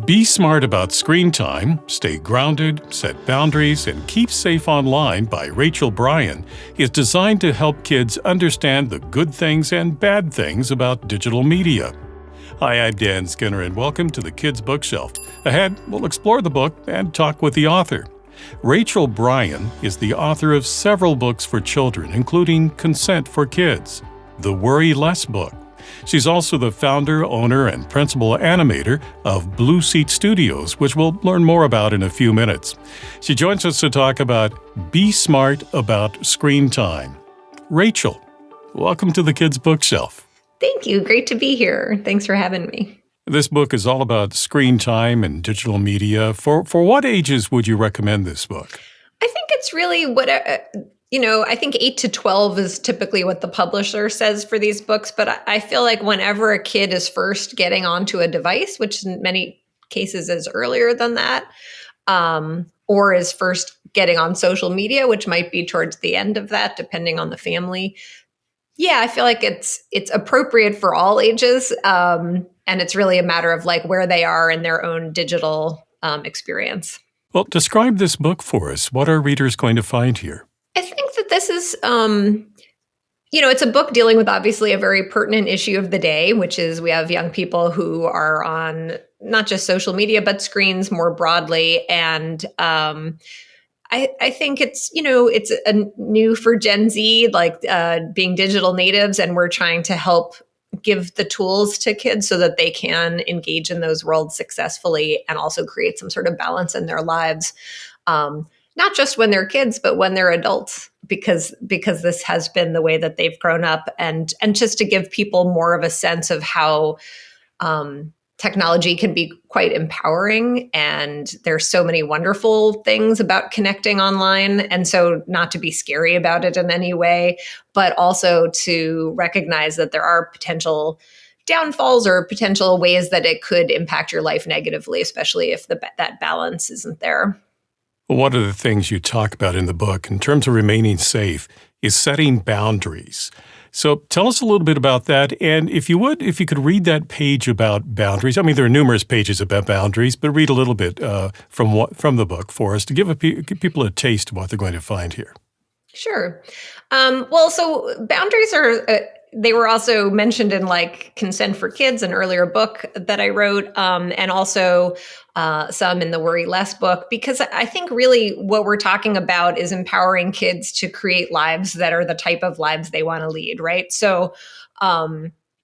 Be smart about screen time, stay grounded, set boundaries, and keep safe online by Rachel Bryan is designed to help kids understand the good things and bad things about digital media. Hi, I'm Dan Skinner, and welcome to the Kids Bookshelf. Ahead, we'll explore the book and talk with the author. Rachel Bryan is the author of several books for children, including Consent for Kids, the Worry Less book. She's also the founder, owner, and principal animator of Blue Seat Studios, which we'll learn more about in a few minutes. She joins us to talk about Be Smart About Screen Time. Rachel, welcome to the Kids Bookshelf. Thank you. Great to be here. Thanks for having me. This book is all about screen time and digital media. For what ages would you recommend this book? I think it's really I think 8 to 12 is typically what the publisher says for these books. But I feel like whenever a kid is first getting onto a device, which in many cases is earlier than that, or is first getting on social media, which might be towards the end of that, depending on the family. Yeah, I feel like it's appropriate for all ages. And it's really a matter of like where they are in their own digital experience. Well, describe this book for us. What are readers going to find here? I think that this is, it's a book dealing with obviously a very pertinent issue of the day, which is we have young people who are on not just social media, but screens more broadly. And I think it's a new for Gen Z, like being digital natives, and we're trying to help give the tools to kids so that they can engage in those worlds successfully and also create some sort of balance in their lives. Not just when they're kids, but when they're adults, because this has been the way that they've grown up, and just to give people more of a sense of how technology can be quite empowering. And there's so many wonderful things about connecting online. And so not to be scary about it in any way, but also to recognize that there are potential downfalls or potential ways that it could impact your life negatively, especially if that balance isn't there. One of the things you talk about in the book in terms of remaining safe is setting boundaries. So tell us a little bit about that. And if you could read that page about boundaries. I mean, there are numerous pages about boundaries, but read a little bit from the book for us to give people a taste of what they're going to find here. Sure. So boundaries they were also mentioned in like Consent for Kids, an earlier book that I wrote, and also some in the Worry Less book, because I think really what we're talking about is empowering kids to create lives that are the type of lives they want to lead, right? So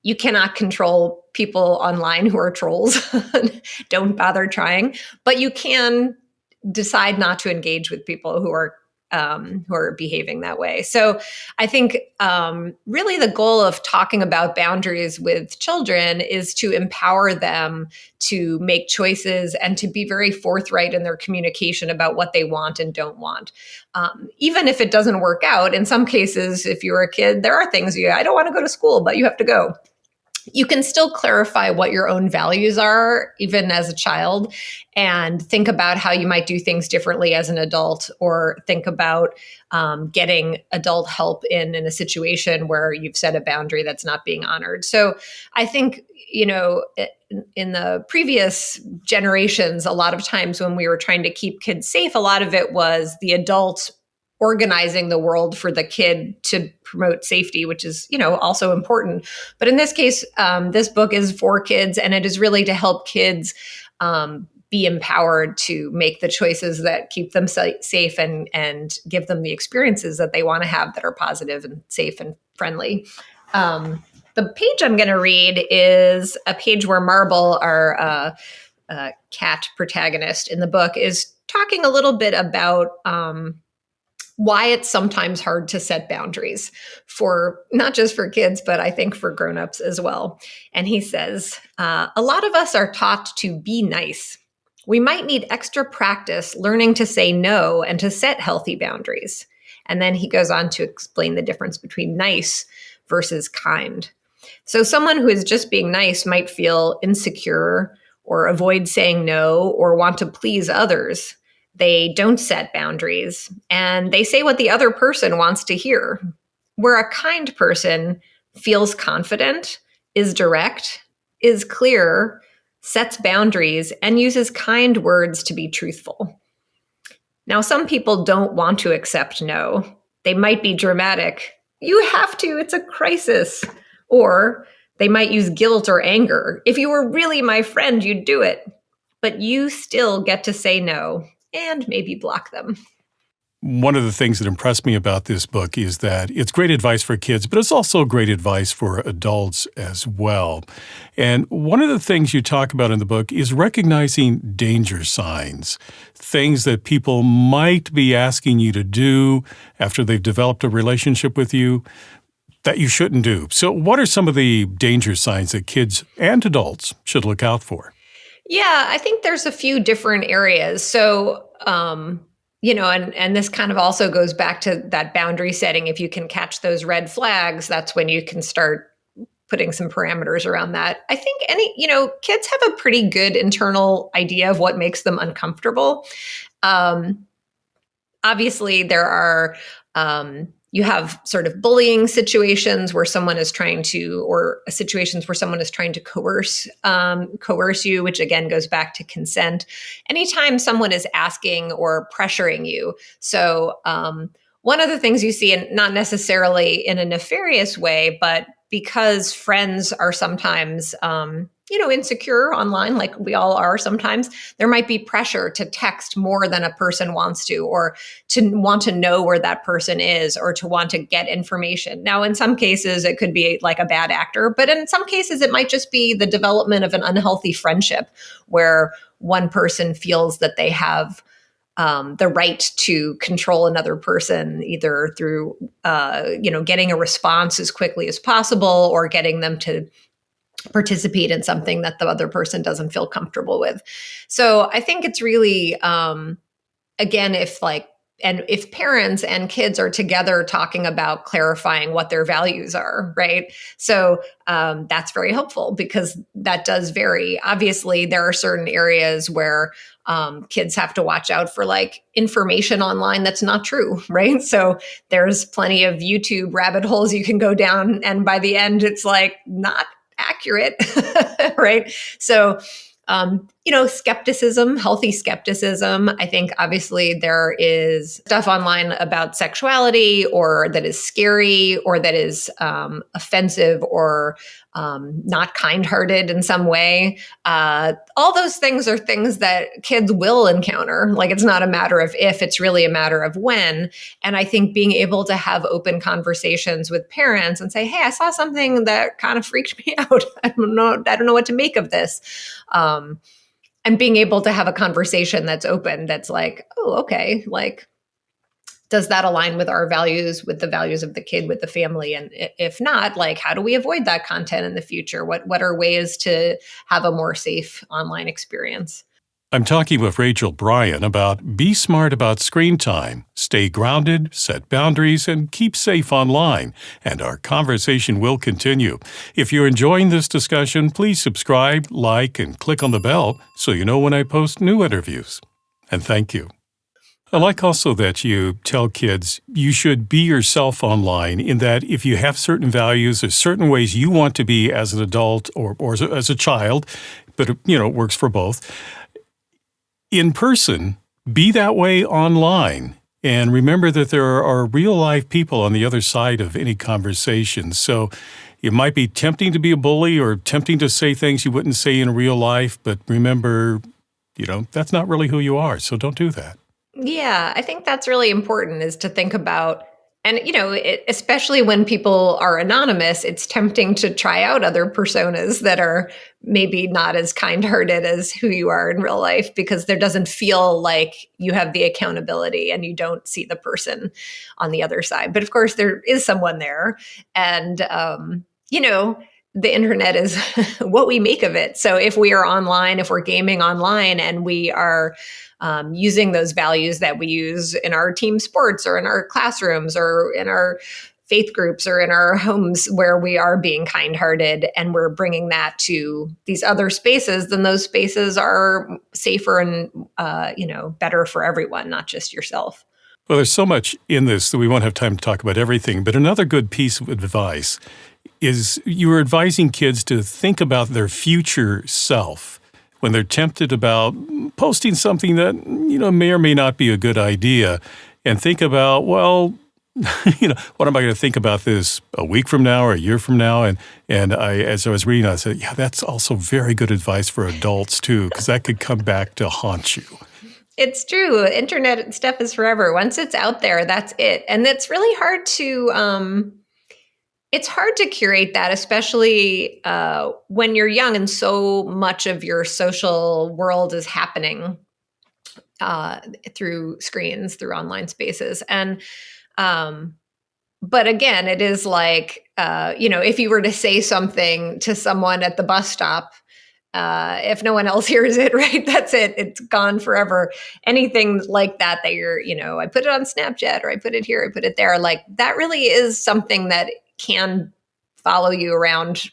you cannot control people online who are trolls. Don't bother trying. But you can decide not to engage with people who are behaving that way. So I think really the goal of talking about boundaries with children is to empower them to make choices and to be very forthright in their communication about what they want and don't want. Even if it doesn't work out, in some cases, if you're a kid, there are things I don't want to go to school, but you have to go. You can still clarify what your own values are, even as a child, and think about how you might do things differently as an adult, or think about getting adult help in a situation where you've set a boundary that's not being honored. So I think, in the previous generations, a lot of times when we were trying to keep kids safe, a lot of it was the adult organizing the world for the kid to promote safety, which is, also important. But in this case, this book is for kids, and it is really to help kids be empowered to make the choices that keep them safe and give them the experiences that they want to have that are positive and safe and friendly. The page I'm going to read is a page where Marble, our cat protagonist in the book, is talking a little bit about why it's sometimes hard to set boundaries for not just for kids, but I think for grownups as well. And he says, a lot of us are taught to be nice. We might need extra practice learning to say no and to set healthy boundaries. And then he goes on to explain the difference between nice versus kind. So someone who is just being nice might feel insecure or avoid saying no or want to please others. They don't set boundaries, and they say what the other person wants to hear. Where a kind person feels confident, is direct, is clear, sets boundaries, and uses kind words to be truthful. Now, some people don't want to accept no. They might be dramatic. You have to, it's a crisis. Or they might use guilt or anger. If you were really my friend, you'd do it. But you still get to say no and maybe block them. One of the things that impressed me about this book is that it's great advice for kids, but it's also great advice for adults as well. And one of the things you talk about in the book is recognizing danger signs, things that people might be asking you to do after they've developed a relationship with you that you shouldn't do. So what are some of the danger signs that kids and adults should look out for? Yeah, I think there's a few different areas. So, and this kind of also goes back to that boundary setting. If you can catch those red flags, that's when you can start putting some parameters around that. I think kids have a pretty good internal idea of what makes them uncomfortable. Obviously, there are, you have sort of bullying situations where someone is trying to, or situations where someone is trying to coerce you, which again goes back to consent. Anytime someone is asking or pressuring you. So one of the things you see, and not necessarily in a nefarious way, but because friends are sometimes, insecure online, like we all are sometimes, there might be pressure to text more than a person wants to, or to want to know where that person is, or to want to get information. Now, in some cases, it could be like a bad actor, but in some cases, it might just be the development of an unhealthy friendship where one person feels that they have the right to control another person, either through, getting a response as quickly as possible, or getting them to participate in something that the other person doesn't feel comfortable with. So I think it's really, again, if parents and kids are together talking about clarifying what their values are, right? So that's very helpful, because that does vary. Obviously, there are certain areas where kids have to watch out for information online that's not true, right? So there's plenty of YouTube rabbit holes you can go down, and by the end, it's not accurate, right? So, skepticism, healthy skepticism. I think obviously there is stuff online about sexuality, or that is scary, or that is offensive, or not kind-hearted in some way. All those things are things that kids will encounter. It's not a matter of if, it's really a matter of when. And I think being able to have open conversations with parents and say, hey, I saw something that kind of freaked me out. I don't know what to make of this. And being able to have a conversation that's open, that's oh, okay, does that align with our values, with the values of the kid, with the family? And if not, how do we avoid that content in the future? What are ways to have a more safe online experience? I'm talking with Rachel Bryan about Be Smart About Screen Time, Stay Grounded, Set Boundaries, and Keep Safe Online. And our conversation will continue. If you're enjoying this discussion, please subscribe, like, and click on the bell so you know when I post new interviews. And thank you. I like also that you tell kids you should be yourself online, in that if you have certain values or certain ways you want to be as an adult or as a child, but it works for both. In person, be that way online. And remember that there are real life people on the other side of any conversation. So it might be tempting to be a bully, or tempting to say things you wouldn't say in real life, but remember, that's not really who you are. So don't do that. Yeah, I think that's really important, is to think about, and especially when people are anonymous, it's tempting to try out other personas that are maybe not as kind-hearted as who you are in real life, because there doesn't feel like you have the accountability and you don't see the person on the other side. But of course, there is someone there, and the internet is what we make of it. So if we are online, if we're gaming online, and we are using those values that we use in our team sports, or in our classrooms, or in our faith groups, or in our homes, where we are being kind-hearted, and we're bringing that to these other spaces, then those spaces are safer and, better for everyone, not just yourself. Well, there's so much in this that we won't have time to talk about everything, but another good piece of advice is you were advising kids to think about their future self. when they're tempted about posting something that, may or may not be a good idea, and think about, well, what am I going to think about this a week from now or a year from now? And as I was reading, I said, yeah, that's also very good advice for adults too, because that could come back to haunt you. It's true. Internet stuff is forever. Once it's out there, that's it. And it's really hard to curate that, especially when you're young and so much of your social world is happening through screens, through online spaces. And but again, it is like, if you were to say something to someone at the bus stop, if no one else hears it, right, that's it. It's gone forever. Anything like that you're, I put it on Snapchat, or I put it here, I put it there. Like, that really is something that can follow you around.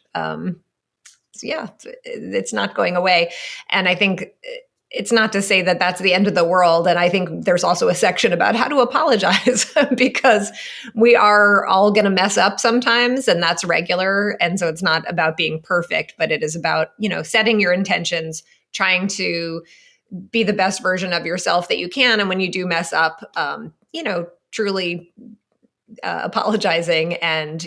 It's not going away. And I think it's not to say that that's the end of the world. And I think there's also a section about how to apologize because we are all going to mess up sometimes, and that's regular. And so it's not about being perfect, but it is about, setting your intentions, trying to be the best version of yourself that you can. And when you do mess up, truly apologizing and,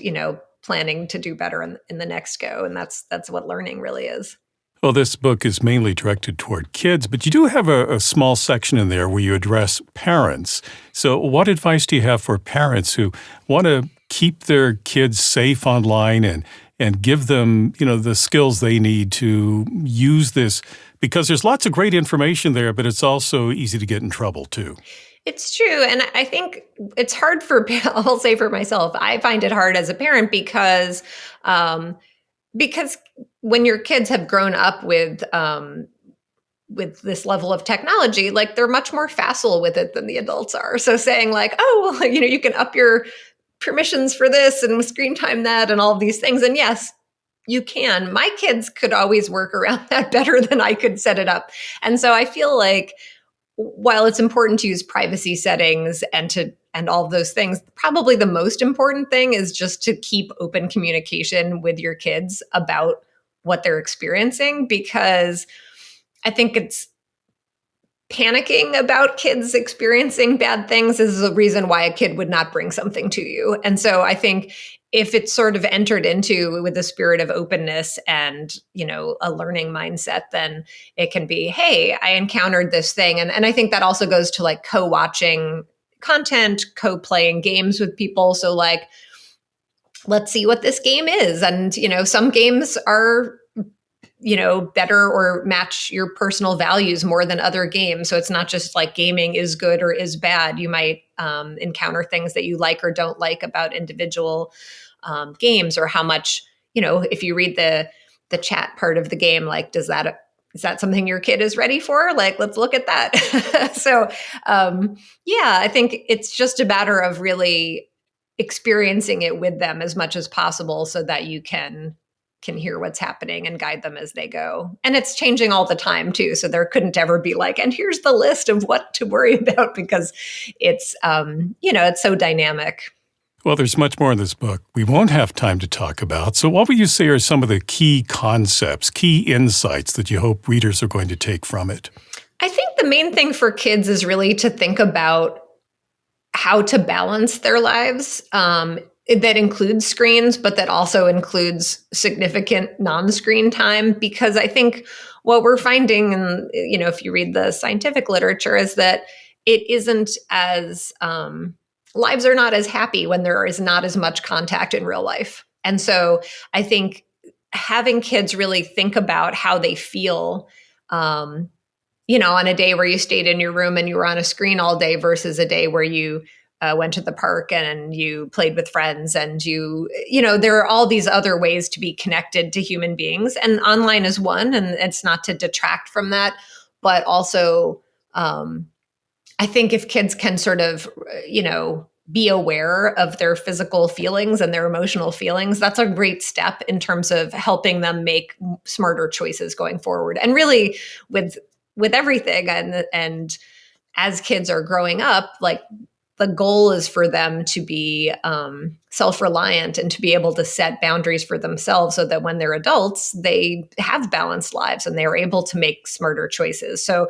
planning to do better in the next go. And that's what learning really is. Well, this book is mainly directed toward kids, but you do have a small section in there where you address parents. So what advice do you have for parents who want to keep their kids safe online and give them, the skills they need to use this? Because there's lots of great information there, but it's also easy to get in trouble too. It's true. And I think it's hard I'll say for myself, I find it hard as a parent because when your kids have grown up with this level of technology, like, they're much more facile with it than the adults are. So saying like, oh, well, you can up your permissions for this and screen time that and all of these things. And yes, you can. My kids could always work around that better than I could set it up. And so I feel like, while it's important to use privacy settings and all of those things, probably the most important thing is just to keep open communication with your kids about what they're experiencing, because I think it's panicking about kids experiencing bad things is a reason why a kid would not bring something to you. And so I think if it's sort of entered into with a spirit of openness and, a learning mindset, then it can be, hey, I encountered this thing. And I think that also goes to like co-watching content, co-playing games with people. So like, let's see what this game is. And, some games are, better or match your personal values more than other games. So it's not just like gaming is good or is bad. You might encounter things that you like or don't like about individual games, or how much, if you read the chat part of the game, like, is that something your kid is ready for? Like, let's look at that. So, I think it's just a matter of really experiencing it with them as much as possible so that you can hear what's happening and guide them as they go. And it's changing all the time too. So there couldn't ever be like, and here's the list of what to worry about, because it's, it's so dynamic. Well, there's much more in this book we won't have time to talk about. So what would you say are some of the key concepts, key insights that you hope readers are going to take from it? I think the main thing for kids is really to think about how to balance their lives. That includes screens, but that also includes significant non-screen time. Because I think what we're finding, and if you read the scientific literature, is that it isn't as lives are not as happy when there is not as much contact in real life. And so I think having kids really think about how they feel, on a day where you stayed in your room and you were on a screen all day versus a day where you went to the park and you played with friends, and there are all these other ways to be connected to human beings, and online is one, and it's not to detract from that, but also I think if kids can sort of, be aware of their physical feelings and their emotional feelings, that's a great step in terms of helping them make smarter choices going forward. And really with everything, and as kids are growing up, like, the goal is for them to be self-reliant and to be able to set boundaries for themselves so that when they're adults, they have balanced lives and they're able to make smarter choices. So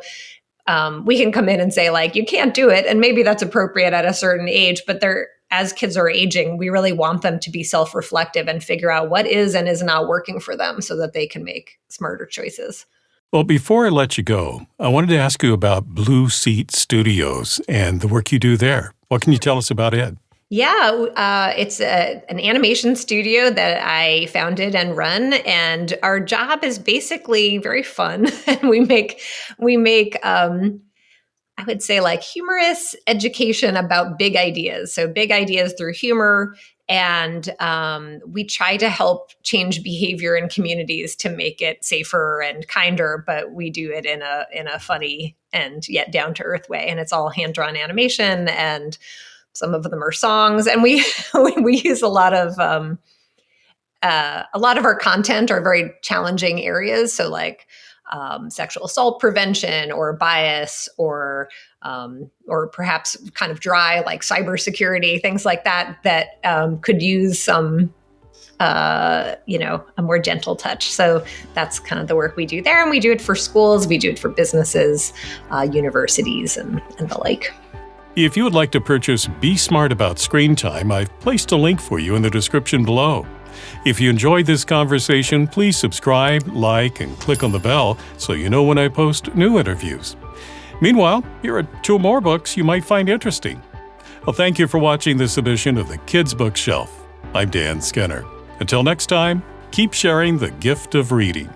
we can come in and say, like, you can't do it. And maybe that's appropriate at a certain age, but as kids are aging, we really want them to be self-reflective and figure out what is and is not working for them so that they can make smarter choices. Well, before I let you go, I wanted to ask you about Blue Seat Studios and the work you do there. What can you tell us about it? Yeah, it's an animation studio that I founded and run, and our job is basically very fun. And we make I would say, like, humorous education about big ideas. So big ideas through humor. And we try to help change behavior in communities to make it safer and kinder, but we do it in a funny and yet down to earth way. And it's all hand drawn animation, and some of them are songs. And we we use a lot of our content are very challenging areas. So like sexual assault prevention or bias or perhaps kind of dry, like cybersecurity, things like that could use some, a more gentle touch. So that's kind of the work we do there. And we do it for schools, we do it for businesses, universities, and the like. If you would like to purchase Be Smart About Screen Time, I've placed a link for you in the description below. If you enjoyed this conversation, please subscribe, like, and click on the bell so you know when I post new interviews. Meanwhile, here are 2 more books you might find interesting. Well, thank you for watching this edition of the Kids Bookshelf. I'm Dan Skinner. Until next time, keep sharing the gift of reading.